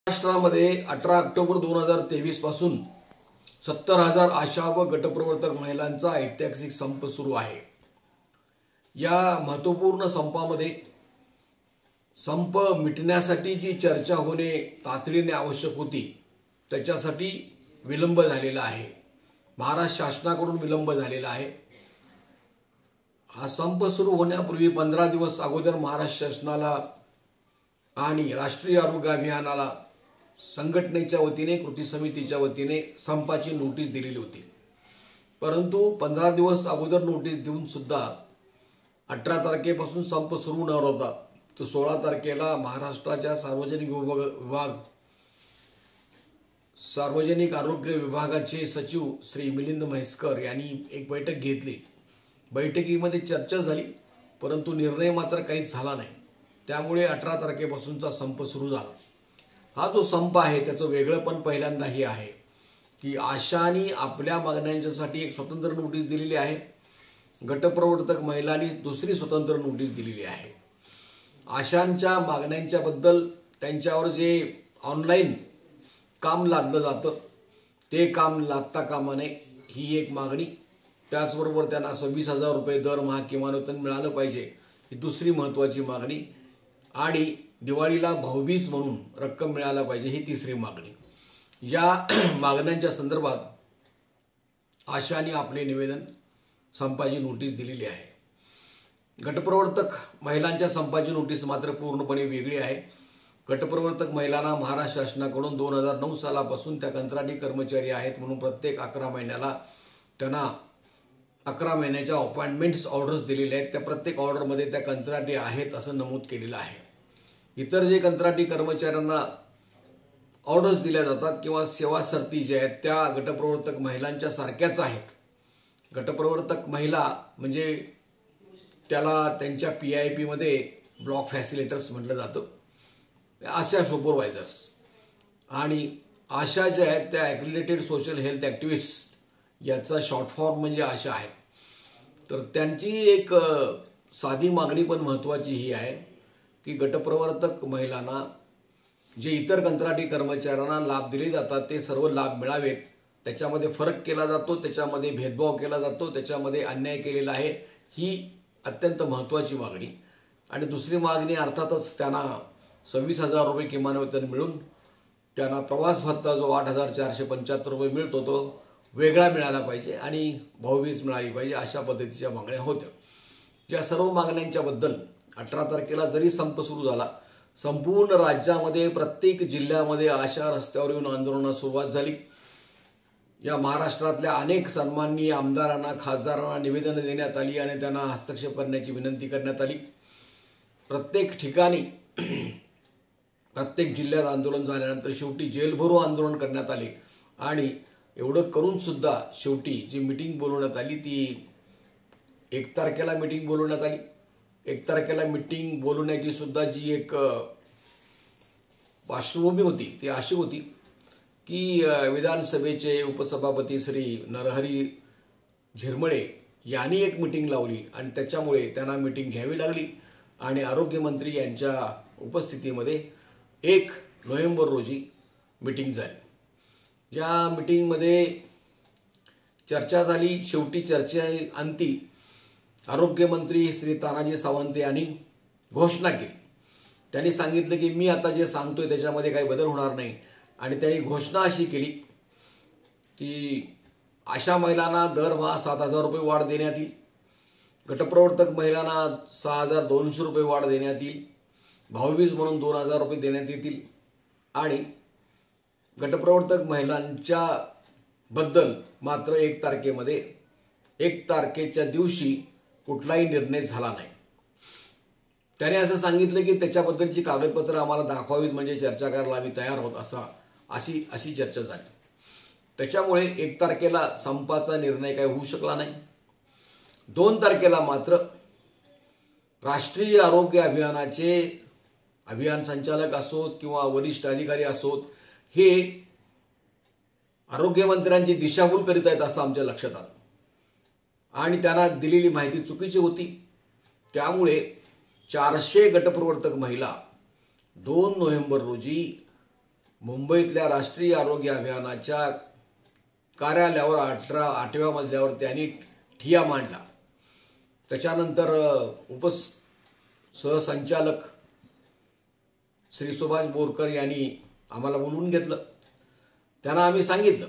महाराष्ट्रामध्ये 18 ऑक्टोबर 2023 पासून 70,000 आशा व गटप्रवर्तक महिलांचा ऐतिहासिक संप सुरू आहे। या महत्त्वपूर्ण संपामध्ये संप मिटण्यासाठी जी चर्चा होणे तातडीने आवश्यक होती त्याच्यासाठी विलंब झालेला आहे। महाराष्ट्र शासनाकडून विलंब झालेला आहे। हा संप सुरू होण्यापूर्वी 15 दिवस अगोदर महाराष्ट्र शासनाला आणि राष्ट्रीय आरोग्य अभियानाला संघटनेच्या वतीने कृती समितीच्या वतीने संपाची नोटीस दिलेली होती। परंतु 15 दिवस अगोदर नोटीस देऊन सुद्धा 18 तारखेपासून संप सुरू होणार होता। तो 16 तारखेला महाराष्ट्राच्या सार्वजनिक आरोग्य विभागाचे सचिव श्री मिलिंद म्हैसकर यांनी एक बैठक घेतली। बैठकीमध्ये चर्चा झाली परंतु निर्णय मात्र काहीच झाला नाही। त्यामुळे 18 तारखेपासूनचा संप सुरू झाला। हा जो संप आहे त्याचं वेगळेपण पहिल्यांदा हे आहे की आशांनी आपल्या मागण्यांसाठी एक स्वतंत्र नोटीस दिलेली आहे, गटप्रवर्तक महिलांनी दुसरी स्वतंत्र नोटीस दिलेली आहे। आशांच्या मागण्यांच्या बद्दल त्यांच्यावर जे ऑनलाईन काम लादलं जातं ते काम लादता कामा नये ही एक मागणी। त्याचबरोबर त्यांना 26,000 रुपये दरमहा किमान वेतन मिळालं पाहिजे ही दुसरी महत्त्वाची मागणी आणि दिवाळीला भाऊबीज म्हणून रक्कम मिळायला पाहिजे ही तिसरी मागणी। या मागण्यांच्या संदर्भात आशांनी आपले निवेदन संपाची नोटीस दिलेली आहे। गटप्रवर्तक महिलांच्या संपाची नोटीस मात्र पूर्णपणे वेगळी आहे। गटप्रवर्तक महिलांना महाराष्ट्र शासनाकडून 2009 सालापासून त्या कंत्राटी कर्मचारी आहेत म्हणून प्रत्येक 11 महिन्याला त्यांना 11 महिन्याच्या अपॉइंटमेंट्स ऑर्डर्स दिलेले आहेत। त्या प्रत्येक ऑर्डरमध्ये त्या कंत्राटी आहेत असं नमूद केलेलं आहे। इतर जे कंत्राटी कर्मचाऱ्यांना ऑर्डर्स दिल्या जातात किंवा सेवा सरती जे आहेत त्या गटप्रवर्तक महिलांच्या सारख्याच आहेत। गटप्रवर्तक महिला म्हणजे त्याला त्यांच्या PIP मध्ये ब्लॉक फॅसिलिटर्स म्हटलं जातं, आशा सुपरवायझर्स आणि आशा ज्या आहेत त्या ॲक्रिडिटेड सोशल हेल्थ ॲक्टिव्हिस्ट याचा शॉर्ट फॉर्म म्हणजे आशा आहे। तर त्यांची एक साधी मागणी पण महत्त्वाची ही आहे की गटप्रवर्तक महिलांना जे इतर कंत्राटी कर्मचाऱ्यांना लाभ दिले जातात ते सर्व लाभ मिळावेत। त्याच्यामध्ये फरक केला जातो, त्याच्यामध्ये भेदभाव केला जातो, त्याच्यामध्ये अन्याय केलेला आहे ही अत्यंत महत्त्वाची मागणी। आणि दुसरी मागणी अर्थातच त्यांना 26,000 रुपये किमान वेतन मिळून त्यांना प्रवास भत्ता जो 8,475 रुपये मिळतो तो वेगळा मिळाला पाहिजे आणि भाऊबीज मिळाली पाहिजे अशा पद्धतीच्या मागण्या होत्या। ज्या सर्व मागण्यांच्या बद्दल 18 तारखेला जरी संप सुरू झाला, संपूर्ण राज्यामध्ये प्रत्येक जिल्ह्यामध्ये आशा रस्त्यावर येऊन आंदोलनास सुरुवात झाली। या महाराष्ट्रातल्या अनेक सन्माननीय आमदारांना खासदारांना निवेदन देण्यात आली आणि त्यांना हस्तक्षेप करण्याची विनंती करण्यात आली। प्रत्येक ठिकाणी प्रत्येक जिल्ह्यात आंदोलन झाल्यानंतर शेवटी जेलभरो आंदोलन करण्यात आले आणि एवढं करून सुद्धा शेवटी जी मीटिंग बोलवण्यात आली ती 1 तारखेला मीटिंग बोलवण्यात आली। 1 तारखेला मीटिंग बोलवण्याची सुद्धा जी एक पार्श्वभूमी होती ती अशी होती की विधानसभेचे उपसभापती श्री नरहरी झिरमळे यांनी एक मीटिंग लावली आणि त्याच्यामुळे त्यांना मीटिंग घ्यावी लागली आणि आरोग्यमंत्री यांच्या उपस्थितीमध्ये 1 नोव्हेंबर रोजी मीटिंग झाली। ज्या मीटिंगमध्ये चर्चा झाली, शेवटी चर्चा अंती आरोग्यमंत्री श्री तानाजी सावंत यांनी घोषणा केली। त्यांनी सांगितलं की मी आता जे सांगतोय त्याच्यामध्ये काही बदल होणार नाही आणि त्यांनी घोषणा अशी केली की आशा महिलांना दरमहा 7,000 रुपये वाढ देण्यात येईल, गटप्रवर्तक महिलांना 6,200 रुपये वाढ देण्यात येईल, भाऊबीज म्हणून 2,000 रुपये देण्यात येतील आणि गटप्रवर्तक महिलांच्या बद्दल मात्र 1 तारखेच्या दिवशी कुठलाही निर्णय झाला नाही। त्याने असं सांगितलं की त्याच्याबद्दलची कागदपत्र आम्हाला दाखवावीत म्हणजे चर्चा करायला आम्ही तयार आहोत अशी चर्चा झाली। त्याच्यामुळे 1 तारखेला संपाचा निर्णय काही होऊ शकला नाही। 2 तारखेला मात्र राष्ट्रीय आरोग्य अभियानाचे अभियान संचालक असोत किंवा वरिष्ठ अधिकारी असोत हे आरोग्यमंत्र्यांची दिशाभूल करीत आहेत असं आमच्या लक्षात आलं आणि त्यांना दिलेली माहिती चुकीची होती। त्यामुळे 400 गटप्रवर्तक महिला 2 नोव्हेंबर रोजी मुंबईतल्या राष्ट्रीय आरोग्य अभियानाच्या कार्यालयावर 8व्या मजल्यावर त्यांनी ठिय्या मांडला। त्याच्यानंतर सहसंचालक श्री सुभाष बोरकर यांनी आम्हाला बोलवून घेतलं। त्यांना आम्ही सांगितलं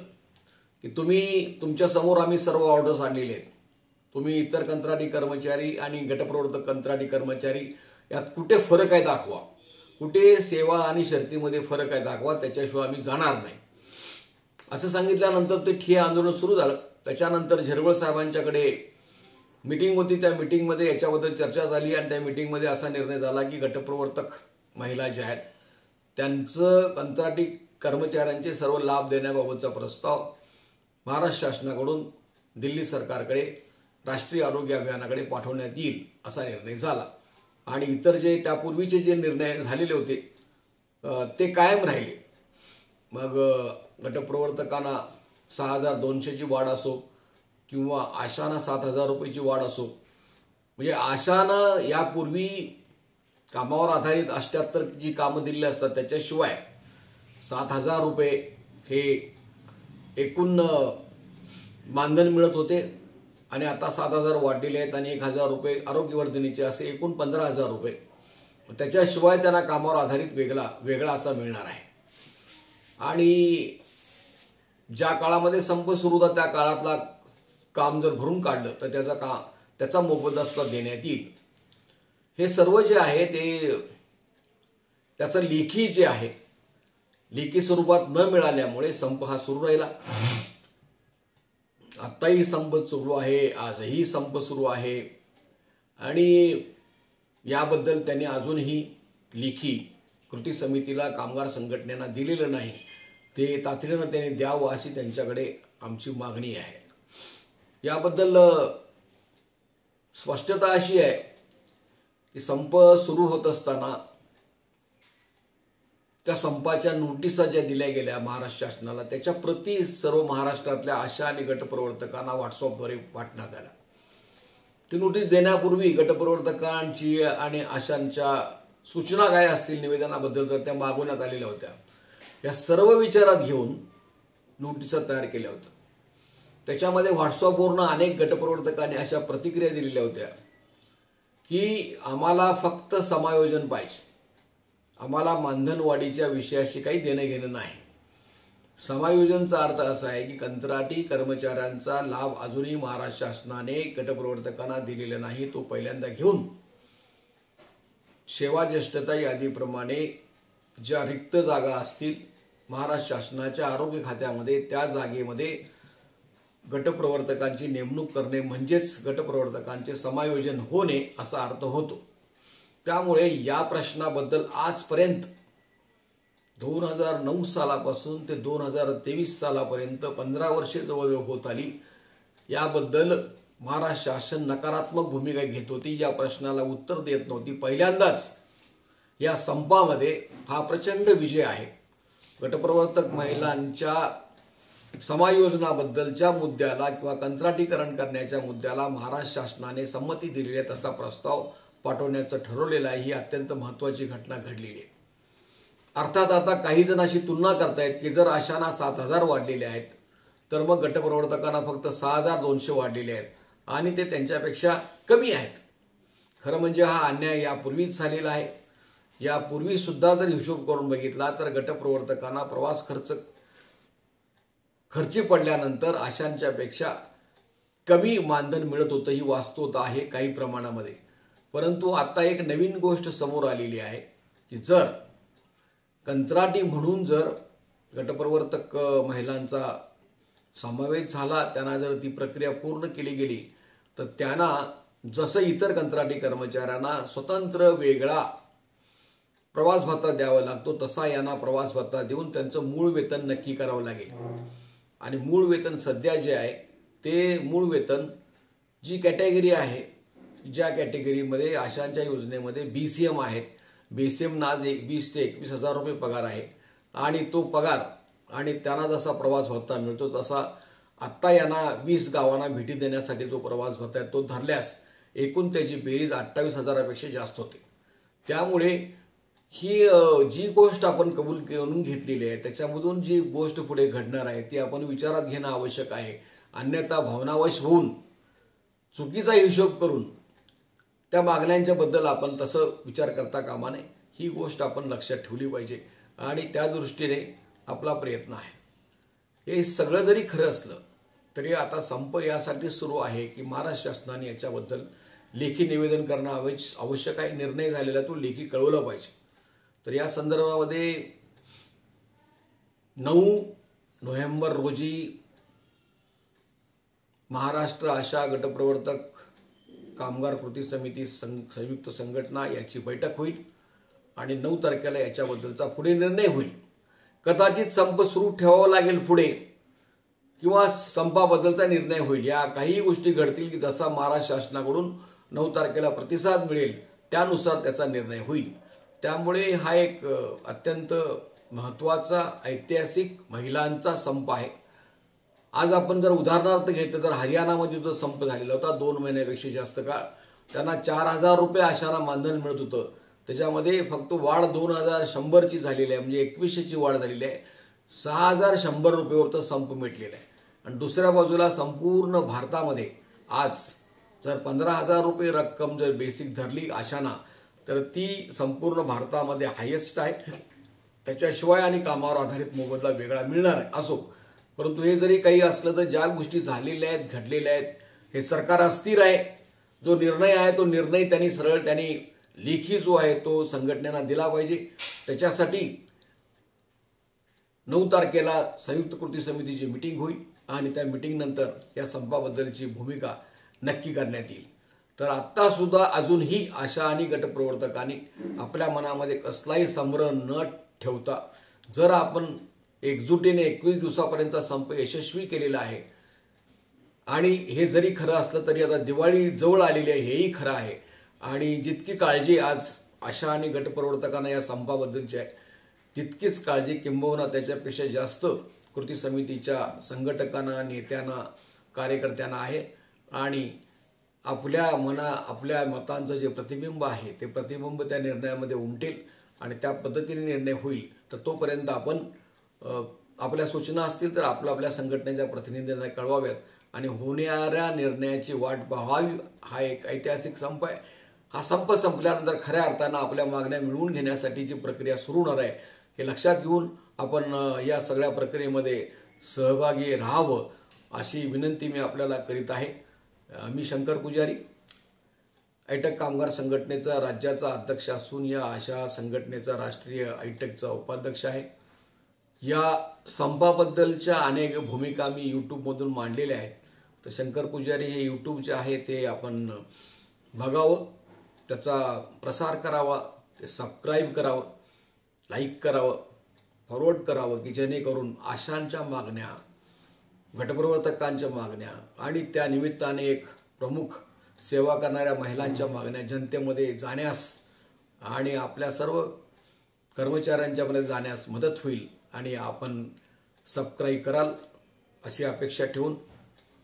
की तुमच्या समोर आम्ही सर्व ऑर्डर्स आणलेले आहेत, तुम्ही इतर कंत्राटी कर्मचारी आणि गटप्रवर्तक कंत्राटी कर्मचारी यात कुठे फरक आहे दाखवा, कुठे सेवा आणि शर्तीमध्ये फरक आहे दाखवा, त्याच्याशिवाय आम्ही जाणार नाही असं सांगितल्यानंतर ते ठिय्या आंदोलन सुरू झालं। त्याच्यानंतर झिरवळ साहेबांच्याकडे मीटिंग होती, त्या मीटिंगमध्ये याच्याबद्दल चर्चा झाली आणि त्या मीटिंगमध्ये असा निर्णय झाला की गटप्रवर्तक महिला ज्या आहेत त्यांचं कंत्राटी कर्मचाऱ्यांचे सर्व लाभ देण्याबाबतचा प्रस्ताव महाराष्ट्र शासनाकडून दिल्ली सरकारकडे राष्ट्रीय आरोग्य अभियानाकडे पाठवण्यात येईल असा निर्णय झाला। आणि इतर जे त्यापूर्वीचे जे निर्णय झालेले होते ते कायम राहिले। मग गटप्रवर्तकांना 6,200ची वाढ असो किंवा आशांना 7,000 रुपयाची वाढ असो, म्हणजे आशानं यापूर्वी कामावर आधारित 78 जी कामं दिलेली असतात त्याच्याशिवाय 7,000 रुपये हे एकूण मानधन मिळत होते आणि आता 7,000 वाढलेले आहेत आणि 1,000 रुपये आरोग्यवर्धिनीचे असे एकूण 15,000 रुपये त्याच्याशिवाय त्यांना कामावर आधारित वेगळा असा मिळणार आहे। आणि ज्या काळामध्ये संप सुरू होता त्या काळातला काम जर भरून काढलं तर त्याचा मोबदला सुद्धा देण्यात येईल। हे सर्व जे आहे ते त्याचं लेखी जे आहे लेखी स्वरूपात न मिळाल्यामुळे संप हा सुरू राहिला। आत्ताही संप सुरू आहे, आजही संप सुरू आहे आणि याबद्दल त्यांनी अजूनही लेखी कृती समितीला कामगार संघटनेला दिलेलं नाही, ते तातडीनं त्यांनी द्यावं अशी त्यांच्याकडे आमची मागणी आहे। याबद्दल स्पष्टता अशी आहे की संप सुरू होत असताना त्या संपाच्या नोटिसा ज्या दिल्या गेल्या महाराष्ट्र शासनाला त्याच्या प्रति सर्व महाराष्ट्रातल्या आशा आणि गटप्रवर्तकांना व्हॉट्सअपद्वारे पाठवण्यात आल्या। ती नोटीस देण्यापूर्वी गटप्रवर्तकांची आणि आशांच्या सूचना काय असतील निवेदनाबद्दल तर त्या मागवण्यात आलेल्या होत्या। या सर्व विचारात घेऊन नोटिसा तयार केल्या होत्या। त्याच्यामध्ये व्हॉट्सअपवरून अनेक गटप्रवर्तकांनी अशा प्रतिक्रिया दिलेल्या होत्या की आम्हाला फक्त समायोजन पाहिजे, आम्हाला मानधनवाढीच्या विषयाशी काही देणं घेणं नाही। समायोजनचा अर्थ असा आहे की कंत्राटी कर्मचाऱ्यांचा लाभ अजूनही महाराष्ट्र शासनाने गटप्रवर्तकांना दिलेला नाही, तो पहिल्यांदा घेऊन सेवा ज्येष्ठता यादीप्रमाणे ज्या रिक्त जागा असतील महाराष्ट्र शासनाच्या आरोग्य खात्यामध्ये त्या जागेमध्ये गटप्रवर्तकांची नेमणूक करणे म्हणजेच गटप्रवर्तकांचे समायोजन होणे असा अर्थ होतो। त्यामुळे या प्रश्नाबद्दल आजपर्यंत 2009 सालापासून ते 2023 सालापर्यंत 15 वर्षे जवळजवळ होत आली, याबद्दल महाराष्ट्र शासन नकारात्मक भूमिका घेत होती, या प्रश्नाला उत्तर देत नव्हती। पहिल्यांदाच या संपामध्ये हा प्रचंड विजय आहे। गटप्रवर्तक महिलांच्या समायोजनाबद्दलच्या मुद्द्याला किंवा कंत्राटीकरण करण्याच्या मुद्द्याला महाराष्ट्र शासनाने संमती दिलेली आहे, तसा प्रस्ताव पाठवण्याचं ठरवलेलं आहे। ही अत्यंत महत्त्वाची घटना घडलेली आहे। अर्थात आता काही जण अशी तुलना करतायत की जर आशांना 7,000 वाढलेले आहेत तर मग गटप्रवर्तकांना फक्त 6,200 वाढलेले आहेत आणि ते त्यांच्यापेक्षा कमी आहेत। खरं म्हणजे हा अन्याय यापूर्वीच झालेला आहे। यापूर्वी सुद्धा जर हिशोब करून बघितला तर गटप्रवर्तकांना प्रवास खर्ची पडल्यानंतर आशांच्या पेक्षा कमी मानधन मिळत होतं, ही वास्तवता आहे काही प्रमाणामध्ये। परंतु आता एक नवीन गोष्ट समोर आलेली आहे की जर कंत्राटी म्हणून जर गटप्रवर्तक महिलांचा समावेश झाला, त्यांना जर ती प्रक्रिया पूर्ण केली गेली तर त्यांना जसं इतर कंत्राटी कर्मचाऱ्यांना स्वतंत्र वेगळा प्रवास भत्ता द्यावा लागतो तसा यांना प्रवास भत्ता देऊन त्यांचं मूळ वेतन नक्की करावं लागेल। आणि मूळ वेतन सध्या जे आहे ते मूळ वेतन जी कॅटेगरी आहे, ज्या कॅटेगरीमध्ये आशांच्या योजनेमध्ये BCM आहेत, BCM ना 20 ते 21,000 रुपये पगार आहे आणि तो पगार आणि त्यांना जसा प्रवास भत्ता मिळतो तसा आत्ता यांना 20 गावांना भेटी देण्यासाठी जो प्रवास भत्ता आहे तो धरल्यास एकूण त्याची बेरीज 28,000पेक्षा जास्त होते। त्यामुळे ही जी गोष्ट आपण कबूल करून घेतलेली आहे त्याच्यामधून जी गोष्ट पुढे घडणार आहे ती आपण विचारात घेणं आवश्यक आहे. अन्यथा भावनावश होऊन चुकीचा हिशोब करून त्या मागण्यांच्या बद्दल आपण तसं विचार करता कामा नये. ही गोष्ट आपण लक्षात ठेवली पाहिजे आणि त्या दृष्टीने आपला प्रयत्न आहे. हे सगळं जरी खरं असलं तरी आता संप यासाठी सुरू आहे की महाराष्ट्र शासनाने याच्याबद्दल लेखी निवेदन करणं आवश्यक आहे. निर्णय झालेला तो लेखी कळवला पाहिजे. तर या संदर्भामध्ये 9 नोव्हेंबर रोजी महाराष्ट्र आशा गटप्रवर्तक कामगार कृती समिती संयुक्त संघटना याची बैठक होईल आणि 9 तारखेला याच्याबद्दलचा पुढे निर्णय होईल. कदाचित संप सुरू ठेवावा लागेल पुढे किंवा संपाबद्दलचा निर्णय होईल. या काही गोष्टी घडतील की जसा महाराष्ट्र शासनाकडून 9 तारखेला प्रतिसाद मिळेल त्यानुसार त्याचा निर्णय होईल. त्यामुळे हा एक अत्यंत महत्त्वाचा ऐतिहासिक महिलांचा संप आहे. आज आपण जर उदाहरणार्थ घेतलं तर हरियाणामध्ये जो संप झालेला होता 2 महिन्यापेक्षा जास्त काळ, त्यांना 4,000 रुपये आशांना मानधन मिळत होतं. त्याच्यामध्ये फक्त वाढ 2,100ची झालेली आहे, म्हणजे 2100ची वाढ झालेली आहे. 6,100 रुपयेवर तर संप मिटलेला आहे. आणि दुसऱ्या बाजूला संपूर्ण भारतामध्ये आज जर 15,000 रुपये रक्कम जर बेसिक धरली आशांना तर ती संपूर्ण भारतामध्ये हायेस्ट आहे. त्याच्याशिवाय आणि कामावर आधारित मोबदला वेगळा मिळणार आहे. असो, परंतु हे जरी काही असलं तर ज्या गोष्टी झालेल्या आहेत घडलेल्या आहेत हे सरकार अस्थिर आहे. जो निर्णय आहे तो निर्णय त्यांनी लेखी जो आहे तो संघटनेला दिला पाहिजे. त्याच्यासाठी 9 तारखेला संयुक्त कृती समितीची मीटिंग होईल आणि त्या मीटिंग नंतर या संपाबद्दलची भूमिका नक्की करण्यात येईल. तर आत्ता सुद्धा अजूनही आशा आणि गटप्रवर्तकांनी आपल्या मनामध्ये कसलाही संभ्रम न ठेवता जर आपण एकजुटीने 21 दिवसापर्यंतचा संप यशस्वी केलेला आहे आणि हे जरी खरं असलं तरी आता दिवाळी जवळ आलेली आहे हेही खरं आहे. आणि जितकी काळजी आज आशा आणि गटप्रवर्तकांना या संपाबद्दलची आहे तितकीच काळजी किंबहुना त्याच्यापेक्षा जास्त कृती समितीच्या संघटकांना, नेत्यांना, कार्यकर्त्यांना आहे. आणि आपल्या मतांचं जे प्रतिबिंब आहे ते प्रतिबिंब त्या निर्णयामध्ये उमटेल आणि त्या पद्धतीने निर्णय होईल. तर तोपर्यंत आपण आपल्या सूचना असतील तर आपल्या संघटनेच्या प्रतिनिधींना कळवाव्यात आणि होणाऱ्या निर्णयाची वाट पाहावी. हा एक ऐतिहासिक संप आहे. हा संप संपल्यानंतर खऱ्या अर्थानं आपल्या मागण्या मिळवून घेण्यासाठीची प्रक्रिया सुरू होणार आहे. हे लक्षात घेऊन आपण या सगळ्या प्रक्रियेमध्ये सहभागी राहावं अशी विनंती मी आपल्याला करीत आहे. मी शंकर पुजारी, ऐटक कामगार संघटनेचा राज्याचा अध्यक्ष असून या आशा संघटनेचा राष्ट्रीय ऐटकचा उपाध्यक्ष आहे. या संपाबद्दलच्या अनेक भूमिका मी यूट्यूबमधून मांडलेल्या आहेत. तर शंकर पुजारी हे यूट्यूब जे आहे ते आपण बघावं, त्याचा प्रसार करावा, ते सबस्क्राईब करावं, लाईक करावं, फॉरवर्ड करावं की जेणेकरून आशांच्या मागण्या, गटप्रवर्तकांच्या मागण्या आणि त्या निमित्ताने एक प्रमुख सेवा करणाऱ्या महिलांच्या मागण्या जनतेमध्ये जाण्यास आणि आपल्या सर्व कर्मचाऱ्यांच्यामध्ये जाण्यास मदत होईल आणि आपण सबस्क्राईब कराल अशी अपेक्षा ठेवून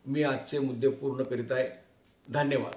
मी आजचे मुद्दे पूर्ण करीत आहे. धन्यवाद.